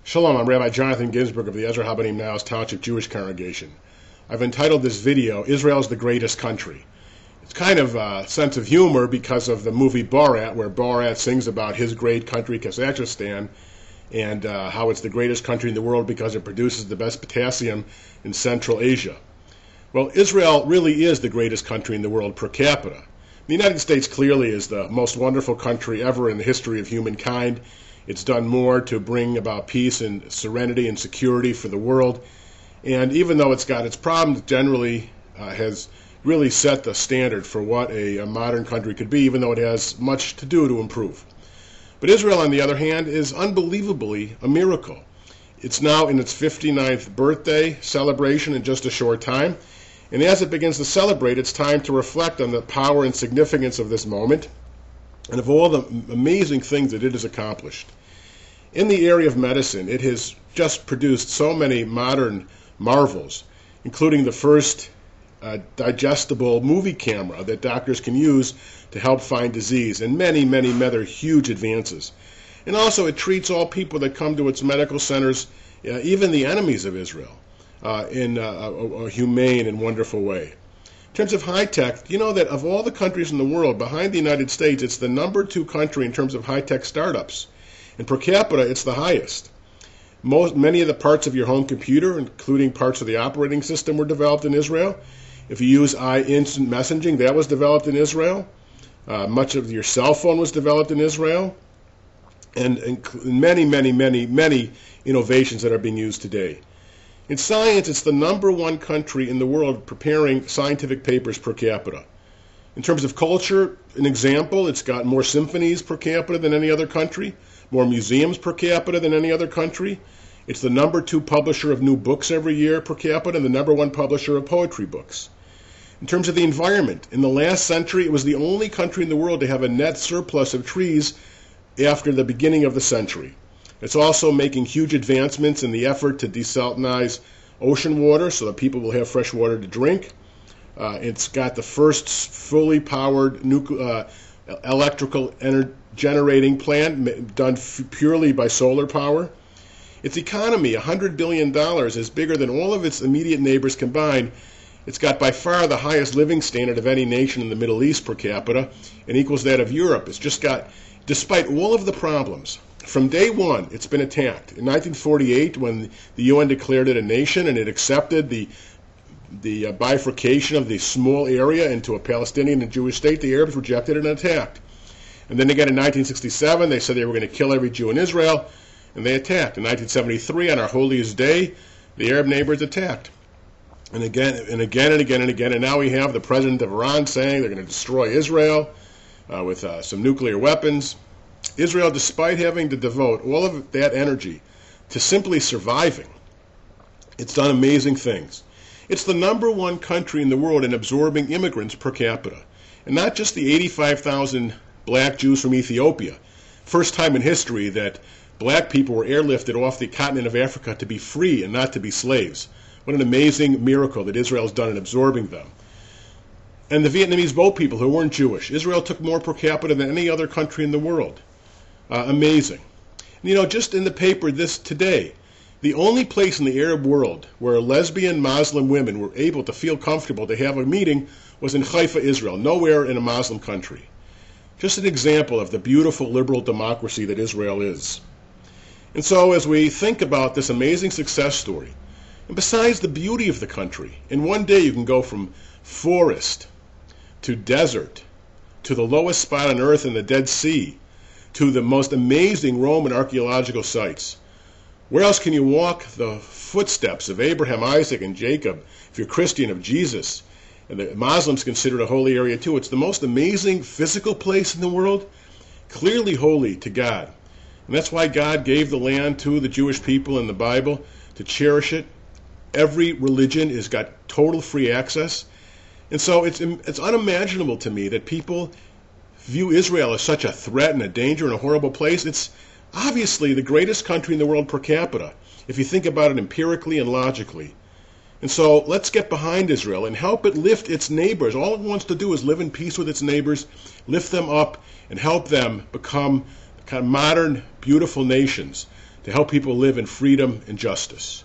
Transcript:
Shalom, I'm Rabbi Jonathan Ginsburg of the Ezra Habanim Niles Township Jewish Congregation. I've entitled this video, Israel's the Greatest Country. It's kind of a sense of humor because of the movie Borat, where Borat sings about his great country, Kazakhstan, and how it's the greatest country in the world because it produces the best potassium in Central Asia. Well, Israel really is the greatest country in the world per capita. The United States clearly is the most wonderful country ever in the history of humankind. It's done more to bring about peace and serenity and security for the world. And even though it's got its problems, generally has really set the standard for what a modern country could be, even though it has much to do to improve. But Israel, on the other hand, is unbelievably a miracle. It's now in its 59th birthday celebration in just a short time. And as it begins to celebrate, it's time to reflect on the power and significance of this moment and of all the amazing things that it has accomplished. In the area of medicine, it has just produced so many modern marvels, including the first digestible movie camera that doctors can use to help find disease, and many, many other huge advances. And also it treats all people that come to its medical centers, even the enemies of Israel, in a humane and wonderful way. In terms of high-tech, you know that of all the countries in the world, behind the United States, it's the #2 country in terms of high-tech startups. And per capita, it's the highest. Many of the parts of your home computer, including parts of the operating system, were developed in Israel. If you use instant messaging, that was developed in Israel. Much of your cell phone was developed in Israel. And many, many, many, many innovations that are being used today. In science, it's the #1 country in the world preparing scientific papers per capita. In terms of culture, an example, it's got more symphonies per capita than any other country, more museums per capita than any other country. It's the #2 publisher of new books every year per capita and the #1 publisher of poetry books. In terms of the environment, in the last century, it was the only country in the world to have a net surplus of trees after the beginning of the century. It's also making huge advancements in the effort to desalinize ocean water so that people will have fresh water to drink. It's got the first fully powered electrical generating plant done purely by solar power. Its economy, $100 billion, is bigger than all of its immediate neighbors combined. It's got by far the highest living standard of any nation in the Middle East per capita and equals that of Europe. It's just got, despite all of the problems, from day one, it's been attacked. In 1948, when the UN declared it a nation and it accepted the bifurcation of the small area into a Palestinian and Jewish state, the Arabs rejected it and attacked. And then again in 1967, they said they were going to kill every Jew in Israel, and they attacked. In 1973, on our holiest day, the Arab neighbors attacked. And again and again and again and again, and now we have the president of Iran saying they're going to destroy Israel with some nuclear weapons. Israel, despite having to devote all of that energy to simply surviving, it's done amazing things. It's the #1 country in the world in absorbing immigrants per capita. And not just the 85,000 black Jews from Ethiopia. First time in history that black people were airlifted off the continent of Africa to be free and not to be slaves. What an amazing miracle that Israel has done in absorbing them. And the Vietnamese boat people who weren't Jewish. Israel took more per capita than any other country in the world. Amazing. And, you know, just in the paper today, the only place in the Arab world where lesbian Muslim women were able to feel comfortable to have a meeting was in Haifa, Israel, nowhere in a Muslim country. Just an example of the beautiful liberal democracy that Israel is. And so as we think about this amazing success story, and besides the beauty of the country, in one day you can go from forest to desert to the lowest spot on earth in the Dead Sea to the most amazing Roman archaeological sites. Where else can you walk the footsteps of Abraham, Isaac, and Jacob, if you're Christian, of Jesus? And the Muslims consider it a holy area too. It's the most amazing physical place in the world, clearly holy to God. And that's why God gave the land to the Jewish people in the Bible to cherish it. Every religion has got total free access. And so it's unimaginable to me that people view Israel as such a threat and a danger and a horrible place. It's obviously the greatest country in the world per capita, if you think about it empirically and logically. And so let's get behind Israel and help it lift its neighbors. All it wants to do is live in peace with its neighbors, lift them up, and help them become kind of modern, beautiful nations to help people live in freedom and justice.